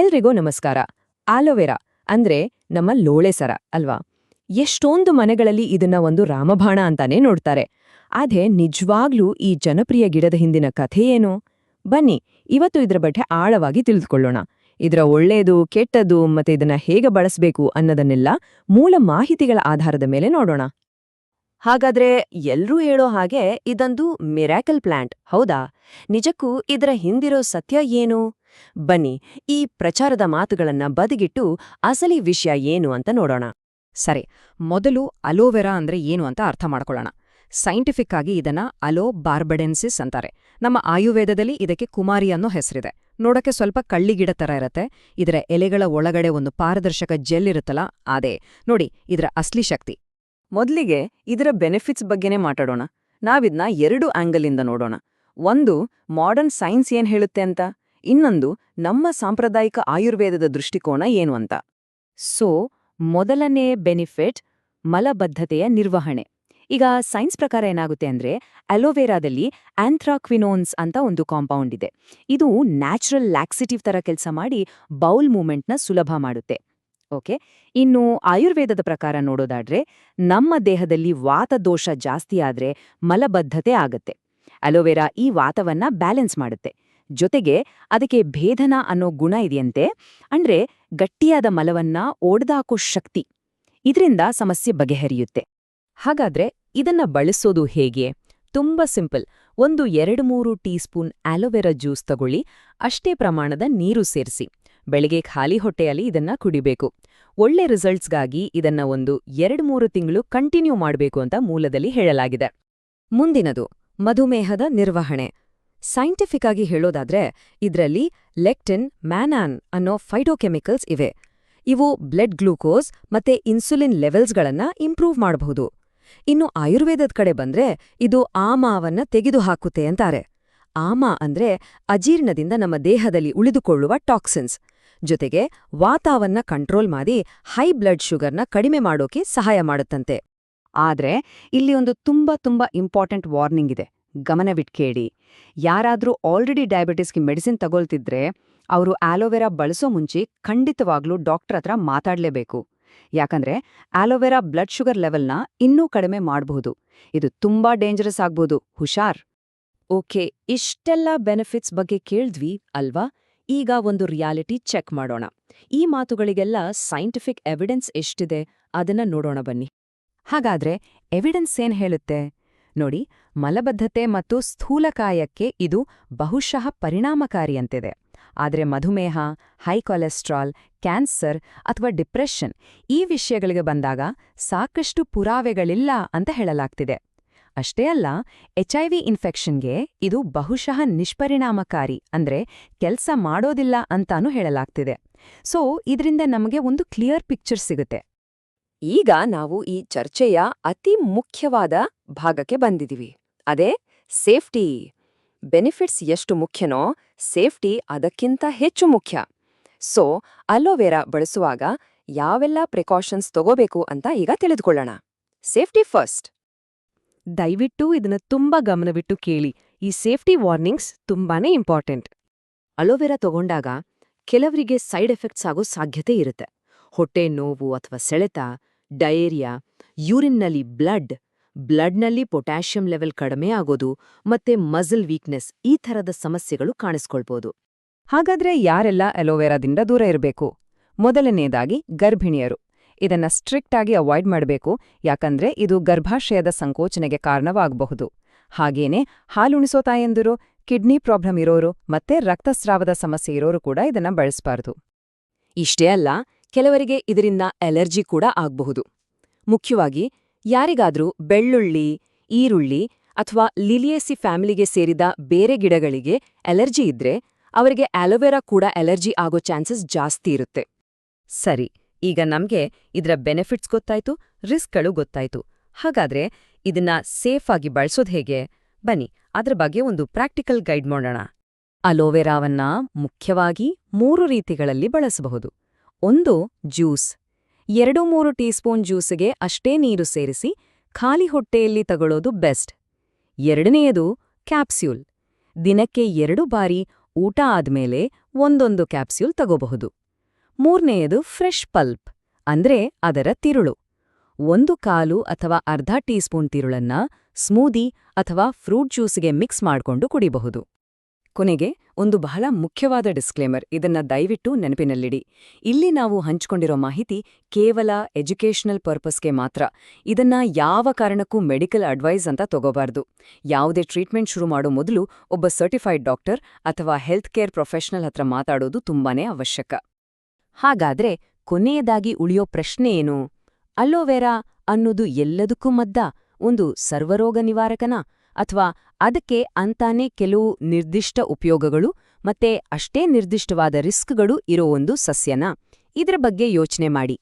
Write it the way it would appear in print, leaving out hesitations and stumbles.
ಎಲ್ರಿಗೂ ನಮಸ್ಕಾರ. ಆಲೋವೆರಾ ಅಂದ್ರೆ ನಮ್ಮ ಲೋಳೆ ಸರ ಅಲ್ವಾ? ಎಷ್ಟೊಂದು ಮನೆಗಳಲ್ಲಿ ಇದನ್ನ ಒಂದು ರಾಮಬಾಣ ಅಂತಾನೆ ನೋಡ್ತಾರೆ. ಆದ್ರೆ ನಿಜವಾಗ್ಲೂ ಈ ಜನಪ್ರಿಯ ಗಿಡದ ಹಿಂದಿನ ಕಥೆ ಏನು? ಬನ್ನಿ ಇವತ್ತು ಇದರ ಬಗ್ಗೆ ಆಳವಾಗಿ ತಿಳಿದುಕೊಳ್ಳೋಣ. ಇದರ ಒಳ್ಳೇದು, ಕೆಟ್ಟದ್ದು ಮತ್ತೆ ಇದನ್ನ ಹೇಗೆ ಬಳಸಬೇಕು ಅನ್ನೋದನ್ನೆಲ್ಲ ಮೂಲ ಮಾಹಿತಿಗಳ ಆಧಾರದ ಮೇಲೆ ನೋಡೋಣ. ಹಾಗಾದ್ರೆ ಎಲ್ರೂ ಹೇಳೋ ಹಾಗೆ ಇದೊಂದು ಮಿರಾಕಲ್ ಪ್ಲಾಂಟ್, ಹೌದಾ? ನಿಜಕ್ಕೂ ಇದರ ಹಿಂದಿರೋ ಸತ್ಯ ಏನು? ಬನ್ನಿ ಈ ಪ್ರಚಾರದ ಮಾತುಗಳನ್ನ ಬದಿಗಿಟ್ಟು ಅಸಲಿ ವಿಷಯ ಏನು ಅಂತ ನೋಡೋಣ. ಸರಿ, ಮೊದಲು ಅಲೋವೆರಾ ಅಂದ್ರೆ ಏನು ಅಂತ ಅರ್ಥ ಮಾಡ್ಕೊಳ್ಳೋಣ. ಸೈಂಟಿಫಿಕ್ ಆಗಿ ಇದನ್ನ ಅಲೋ ಬಾರ್ಬಡೆನ್ಸಿಸ್ ಅಂತಾರೆ. ನಮ್ಮ ಆಯುರ್ವೇದದಲ್ಲಿ ಇದಕ್ಕೆ ಕುಮಾರಿ ಅನ್ನೋ ಹೆಸರಿದೆ. ನೋಡಕ್ಕೆ ಸ್ವಲ್ಪ ಕಳ್ಳಿಗಿಡ ತರ ಇರತ್ತೆ. ಇದರ ಎಲೆಗಳ ಒಳಗಡೆ ಒಂದು ಪಾರದರ್ಶಕ ಜೆಲ್ ಇರುತ್ತಲ್ಲ, ಅದೇ ನೋಡಿ ಇದರ ಅಸ್ಲಿ ಶಕ್ತಿ. ಮೊದಲಿಗೆ ಇದರ ಬೆನಿಫಿಟ್ಸ್ ಬಗ್ಗೆನೇ ಮಾತಾಡೋಣ. ನಾವಿದ್ನ 2 ಆಂಗಲಿಂದ ನೋಡೋಣ. ಒಂದು, ಮಾಡರ್ನ್ ಸೈನ್ಸ್ ಏನ್ ಹೇಳುತ್ತೆ ಅಂತ. ಇನ್ನೊಂದು, ನಮ್ಮ ಸಾಂಪ್ರದಾಯಿಕ ಆಯುರ್ವೇದದ ದೃಷ್ಟಿಕೋನ ಏನು ಅಂತ. ಮೊದಲನೇ ಬೆನಿಫಿಟ್, ಮಲಬದ್ಧತೆಯ ನಿರ್ವಹಣೆ. ಈಗ ಸೈನ್ಸ್ ಪ್ರಕಾರ ಏನಾಗುತ್ತೆ ಅಂದ್ರೆ, ಅಲೋವೆರಾದಲ್ಲಿ ಆಂಥ್ರಾಕ್ವಿನೋನ್ಸ್ ಅಂತ ಒಂದು ಕಾಂಪೌಂಡ್ ಇದೆ. ಇದು ನ್ಯಾಚುರಲ್ ಲ್ಯಾಕ್ಸಿಟಿವ್ ತರ ಕೆಲಸ ಮಾಡಿ ಬೌಲ್ ಮೂವ್ಮೆಂಟ್ನ ಸುಲಭ ಮಾಡುತ್ತೆ. ಓಕೆ, ಇನ್ನು ಆಯುರ್ವೇದದ ಪ್ರಕಾರ ನೋಡೋದಾದ್ರೆ, ನಮ್ಮ ದೇಹದಲ್ಲಿ ವಾತದೋಷ ಜಾಸ್ತಿ ಆದ್ರೆ ಮಲಬದ್ಧತೆ ಆಗತ್ತೆ. ಅಲೋವೆರಾ ಈ ವಾತವನ್ನ ಬ್ಯಾಲೆನ್ಸ್ ಮಾಡುತ್ತೆ. ಜೊತೆಗೆ ಅದಕ್ಕೆ ಭೇದನ ಅನ್ನೋ ಗುಣ ಇದೆಯಂತೆ, ಅಂದ್ರೆ ಗಟ್ಟಿಯಾದ ಮಲವನ್ನ ಒಡೆದಾಕೋ ಶಕ್ತಿ. ಇದರಿಂದ ಸಮಸ್ಯೆ ಬಗೆಹರಿಯುತ್ತೆ. ಹಾಗಾದ್ರೆ ಇದನ್ನ ಬಳಸೋದು ಹೇಗೆ? ತುಂಬಾ ಸಿಂಪಲ್. 1-2-3 ಟೀಸ್ಪೂನ್ ಆಲೋವೆರಾ ಜ್ಯೂಸ್ ತಗೊಳ್ಳಿ. ಅಷ್ಟೇ ಪ್ರಮಾಣದ ನೀರು ಸೇರಿಸಿ. ಬೆಳಿಗ್ಗೆ ಖಾಲಿ ಹೊಟ್ಟೆಯಲ್ಲಿ ಇದನ್ನ ಕುಡಿಬೇಕು. ಒಳ್ಳೆ ರಿಸಲ್ಟ್ಸ್ಗಾಗಿ ಇದನ್ನ 2-3 ತಿಂಗಳು ಕಂಟಿನ್ಯೂ ಮಾಡಬೇಕು ಅಂತ ಮೂಲದಲ್ಲಿ ಹೇಳಲಾಗಿದೆ. ಮುಂದಿನದು, ಮಧುಮೇಹದ ನಿರ್ವಹಣೆ. ಸೈಂಟಿಫಿಕ್ ಆಗಿ ಹೇಳೋದಾದ್ರೆ, ಇದ್ರಲ್ಲಿ ಲೆಕ್ಟಿನ್, ಮ್ಯಾನಾನ್ ಅನ್ನೋ ಫೈಟೋಕೆಮಿಕಲ್ಸ್ ಇವೆ. ಇವು ಬ್ಲಡ್ ಗ್ಲೂಕೋಸ್ ಮತ್ತೆ ಇನ್ಸುಲಿನ್ ಲೆವೆಲ್ಸ್ಗಳನ್ನ ಇಂಪ್ರೂವ್ ಮಾಡಬಹುದು. ಇನ್ನು ಆಯುರ್ವೇದದ ಕಡೆ ಬಂದ್ರೆ, ಇದು ಆಮಾವನ್ನ ತೆಗೆದುಹಾಕುತ್ತೆ ಅಂತಾರೆ. ಆಮ ಅಂದ್ರೆ ಅಜೀರ್ಣದಿಂದ ನಮ್ಮ ದೇಹದಲ್ಲಿ ಉಳಿದುಕೊಳ್ಳುವ ಟಾಕ್ಸಿನ್ಸ್. ಜೊತೆಗೆ ವಾತಾವನ್ನ ಕಂಟ್ರೋಲ್ ಮಾಡಿ ಹೈ ಬ್ಲಡ್ ಶುಗರ್ನ ಕಡಿಮೆ ಮಾಡೋಕೆ ಸಹಾಯ ಮಾಡುತ್ತಂತೆ. ಆದ್ರೆ ಇಲ್ಲಿ ಒಂದು ತುಂಬಾ ಇಂಪಾರ್ಟೆಂಟ್ ವಾರ್ನಿಂಗ್ ಇದೆ, ಗಮನವಿಟ್ಕೇಳಿ. ಯಾರಾದ್ರೂ ಆಲ್ರೆಡಿ ಡಯಾಬಿಟಿಸ್ಗೆ ಮೆಡಿಸಿನ್ ತಗೊಳ್ತಿದ್ರೆ ಅವರು ಆಲೋವೆರಾ ಬಳಸೋ ಮುಂಚೆ ಖಂಡಿತವಾಗ್ಲೂ ಡಾಕ್ಟರ್ ಹತ್ರ ಮಾತಾಡ್ಲೇಬೇಕು. ಯಾಕಂದ್ರೆ ಆಲೋವೆರಾ ಬ್ಲಡ್ ಶುಗರ್ ಲೆವೆಲ್ನ ಇನ್ನೂ ಕಡಿಮೆ ಮಾಡಬಹುದು. ಇದು ತುಂಬಾ ಡೇಂಜರಸ್ ಆಗ್ಬೋದು, ಹುಷಾರ್. ಓಕೆ, ಇಷ್ಟೆಲ್ಲ ಬೆನಿಫಿಟ್ಸ್ ಬಗ್ಗೆ ಕೇಳಿದ್ವಿ ಅಲ್ವಾ? ಈಗ ಒಂದು ರಿಯಾಲಿಟಿ ಚೆಕ್ ಮಾಡೋಣ. ಈ ಮಾತುಗಳಿಗೆಲ್ಲ ಸೈಂಟಿಫಿಕ್ ಎವಿಡೆನ್ಸ್ ಎಷ್ಟಿದೆ ಅದನ್ನ ನೋಡೋಣ ಬನ್ನಿ. ಹಾಗಾದ್ರೆ ಎವಿಡೆನ್ಸ್ ಏನ್ ಹೇಳುತ್ತೆ ನೋಡಿ. ಮಲಬದ್ಧತೆ ಮತ್ತು ಸ್ಥೂಲಕಾಯಕ್ಕೆ ಇದು ಬಹುಶಃ ಪರಿಣಾಮಕಾರಿಯಂತಿದೆ. ಆದ್ರೆ ಮಧುಮೇಹ, ಹೈ ಕೊಲೆಸ್ಟ್ರಾಲ್, ಕ್ಯಾನ್ಸರ್ ಅಥವಾ ಡಿಪ್ರೆಷನ್ ಈ ವಿಷಯಗಳಿಗೆ ಬಂದಾಗ ಸಾಕಷ್ಟು ಪುರಾವೆಗಳಿಲ್ಲ ಅಂತ ಹೇಳಲಾಗ್ತಿದೆ. ಅಷ್ಟೇ ಅಲ್ಲ, HIV ಇನ್ಫೆಕ್ಷನ್ಗೆ ಇದು ಬಹುಶಃ ನಿಷ್ಪರಿಣಾಮಕಾರಿ, ಅಂದ್ರೆ ಕೆಲ್ಸ ಮಾಡೋದಿಲ್ಲ ಅಂತಾನೂ ಹೇಳಲಾಗ್ತಿದೆ. ಇದರಿಂದ ನಮಗೆ ಒಂದು ಕ್ಲಿಯರ್ ಪಿಕ್ಚರ್ ಸಿಗುತ್ತೆ. ಈಗ ನಾವು ಈ ಚರ್ಚೆಯ ಅತಿ ಮುಖ್ಯವಾದ ಭಾಗಕ್ಕೆ ಬಂದಿದ್ದೀವಿ. ಅದೇ ಸೇಫ್ಟಿ. ಬೆನಿಫಿಟ್ಸ್ ಎಷ್ಟು ಮುಖ್ಯನೋ ಸೇಫ್ಟಿ ಅದಕ್ಕಿಂತ ಹೆಚ್ಚು ಮುಖ್ಯ. ಅಲೋವೆರಾ ಬಳಸುವಾಗ ಯಾವೆಲ್ಲ ಪ್ರಿಕಾಷನ್ಸ್ ತಗೋಬೇಕು ಅಂತ ಈಗ ತಿಳಿದುಕೊಳ್ಳೋಣ. Safety first. ದಯವಿಟ್ಟು ಇದನ್ನ ತುಂಬಾ ಗಮನವಿಟ್ಟು ಕೇಳಿ. ಈ ಸೇಫ್ಟಿ ವಾರ್ನಿಂಗ್ಸ್ ತುಂಬಾನೇ ಇಂಪಾರ್ಟೆಂಟ್. ಅಲೋವೆರಾ ತಗೊಂಡಾಗ ಕೆಲವರಿಗೆ ಸೈಡ್ ಎಫೆಕ್ಟ್ಸ್ ಆಗೋ ಸಾಧ್ಯತೆ ಇರುತ್ತೆ. ಹೊಟ್ಟೆ ನೋವು ಅಥವಾ ಸೆಳೆತ, ಡಯೇರಿಯಾ, ಯೂರಿನ್ನಲ್ಲಿ ಬ್ಲಡ್ನಲ್ಲಿ ಪೊಟ್ಯಾಷಿಯಂ ಲೆವೆಲ್ ಕಡಿಮೆ ಆಗೋದು ಮತ್ತೆ ಮಸಲ್ ವೀಕ್ನೆಸ್ ಈ ಥರದ ಸಮಸ್ಯೆಗಳು ಕಾಣಿಸ್ಕೊಳ್ಬೋದು. ಹಾಗಾದ್ರೆ ಯಾರೆಲ್ಲ ಅಲೋವೆರಾದಿಂದ ದೂರ ಇರಬೇಕು? ಮೊದಲನೇದಾಗಿ ಗರ್ಭಿಣಿಯರು. ಇದನ್ನ ಸ್ಟ್ರಿಕ್ಟ್ ಆಗಿ ಅವಾಯ್ಡ್ ಮಾಡಬೇಕು, ಯಾಕಂದ್ರೆ ಇದು ಗರ್ಭಾಶಯದ ಸಂಕೋಚನೆಗೆ ಕಾರಣವಾಗಬಹುದು. ಹಾಗೇನೆ ಹಾಲುಣಿಸೋ ತಾಯಂದಿರು, ಕಿಡ್ನಿ ಪ್ರಾಬ್ಲಮ್ ಇರೋರು ಮತ್ತೆ ರಕ್ತಸ್ರಾವದ ಸಮಸ್ಯೆ ಇರೋರು ಕೂಡ ಇದನ್ನ ಬಳಸಬಾರದು. ಇಷ್ಟೇ ಅಲ್ಲ, ಕೆಲವರಿಗೆ ಇದರಿಂದ ಅಲರ್ಜಿ ಕೂಡ ಆಗಬಹುದು. ಮುಖ್ಯವಾಗಿ ಯಾರಿಗಾದ್ರೂ ಬೆಳ್ಳುಳ್ಳಿ, ಈರುಳ್ಳಿ ಅಥವಾ ಲಿಲಿಯೇಸಿ ಫ್ಯಾಮಿಲಿಗೆ ಸೇರಿದ ಬೇರೆ ಗಿಡಗಳಿಗೆ ಅಲರ್ಜಿ ಇದ್ರೆ ಅವರಿಗೆ ಆಲೋವೆರಾ ಕೂಡ ಅಲರ್ಜಿ ಆಗೋ ಚಾನ್ಸಸ್ ಜಾಸ್ತಿ ಇರುತ್ತೆ. ಸರಿ, ಈಗ ನಮ್ಗೆ ಇದರ ಬೆನಿಫಿಟ್ಸ್ ಗೊತ್ತಾಯ್ತು, ರಿಸ್ಕ್ಗಳು ಗೊತ್ತಾಯ್ತು. ಹಾಗಾದ್ರೆ ಇದನ್ನ ಸೇಫ್ ಆಗಿ ಬಳಸೋದು ಹೇಗೆ? ಬನ್ನಿ ಅದ್ರ ಬಗ್ಗೆ ಒಂದು ಪ್ರಾಕ್ಟಿಕಲ್ ಗೈಡ್ ಮಾಡೋಣ. ಅಲೋವೆರಾವನ್ನ ಮುಖ್ಯವಾಗಿ 3 ರೀತಿಗಳಲ್ಲಿ ಬಳಸಬಹುದು. ಒಂದು, ಜ್ಯೂಸ್. 2-3 ಟೀಸ್ಪೂನ್ ಜ್ಯೂಸ್ಗೆ ಅಷ್ಟೇ ನೀರು ಸೇರಿಸಿ ಖಾಲಿ ಹೊಟ್ಟೆಯಲ್ಲಿ ತಗೊಳ್ಳೋದು ಬೆಸ್ಟ್. ಎರಡನೆಯದು, ಕ್ಯಾಪ್ಸ್ಯೂಲ್. ದಿನಕ್ಕೆ 2 ಬಾರಿ ಊಟ ಆದ್ಮೇಲೆ ಒಂದೊಂದು ಕ್ಯಾಪ್ಸ್ಯೂಲ್ ತಗೋಬಹುದು. ಮೂರನೆಯದು ಫ್ರೆಶ್ ಪಲ್ಪ್, ಅಂದ್ರೆ ಅದರ ತಿರುಳು. 1/4 ಅಥವಾ ಅರ್ಧ ಟೀಸ್ಪೂನ್ ತಿರುಳನ್ನ ಸ್ಮೂದಿ ಅಥವಾ ಫ್ರೂಟ್ ಜ್ಯೂಸ್ಗೆ ಮಿಕ್ಸ್ ಮಾಡ್ಕೊಂಡು ಕುಡಿಬಹುದು. ಕೊನೆಗೆ ಒಂದು ಬಹಳ ಮುಖ್ಯವಾದ ಡಿಸ್ಕ್ಲೇಮರ್, ಇದನ್ನ ದಯವಿಟ್ಟು ನೆನಪಿನಲ್ಲಿಡಿ. ಇಲ್ಲಿ ನಾವು ಹಂಚಿಕೊಂಡಿರೋ ಮಾಹಿತಿ ಕೇವಲ ಎಜುಕೇಷನಲ್ ಪರ್ಪಸ್ಗೆ ಮಾತ್ರ. ಇದನ್ನ ಯಾವ ಕಾರಣಕ್ಕೂ ಮೆಡಿಕಲ್ ಅಡ್ವೈಸ್ ಅಂತ ತಗೋಬಾರ್ದು. ಯಾವುದೇ ಟ್ರೀಟ್ಮೆಂಟ್ ಶುರು ಮಾಡೋ ಮೊದಲು ಒಬ್ಬ ಸರ್ಟಿಫೈಡ್ ಡಾಕ್ಟರ್ ಅಥವಾ ಹೆಲ್ತ್ ಕೇರ್ ಪ್ರೊಫೆಷನಲ್ ಹತ್ರ ಮಾತಾಡೋದು ತುಂಬಾನೇ ಅವಶ್ಯಕ. ಹಾಗಾದ್ರೆ ಕೊನೆಯದಾಗಿ ಉಳಿಯೋ ಪ್ರಶ್ನೆ ಏನು? ಅಲೋವೆರಾ ಅನ್ನೋದು ಎಲ್ಲದಕ್ಕೂ ಮದ್ದ, ಒಂದು ಸರ್ವರೋಗ ನಿವಾರಕನ, ಅಥವಾ ಅದಕ್ಕೆ ಅಂತಾನೆ ಕೆಲವು ನಿರ್ದಿಷ್ಟ ಉಪಯೋಗಗಳು ಮತ್ತೆ ಅಷ್ಟೇ ನಿರ್ದಿಷ್ಟವಾದ ರಿಸ್ಕ್ಗಳು ಇರೋ ಒಂದು ಸಸ್ಯನ? ಇದ್ರ ಬಗ್ಗೆ ಯೋಚನೆ ಮಾಡಿ.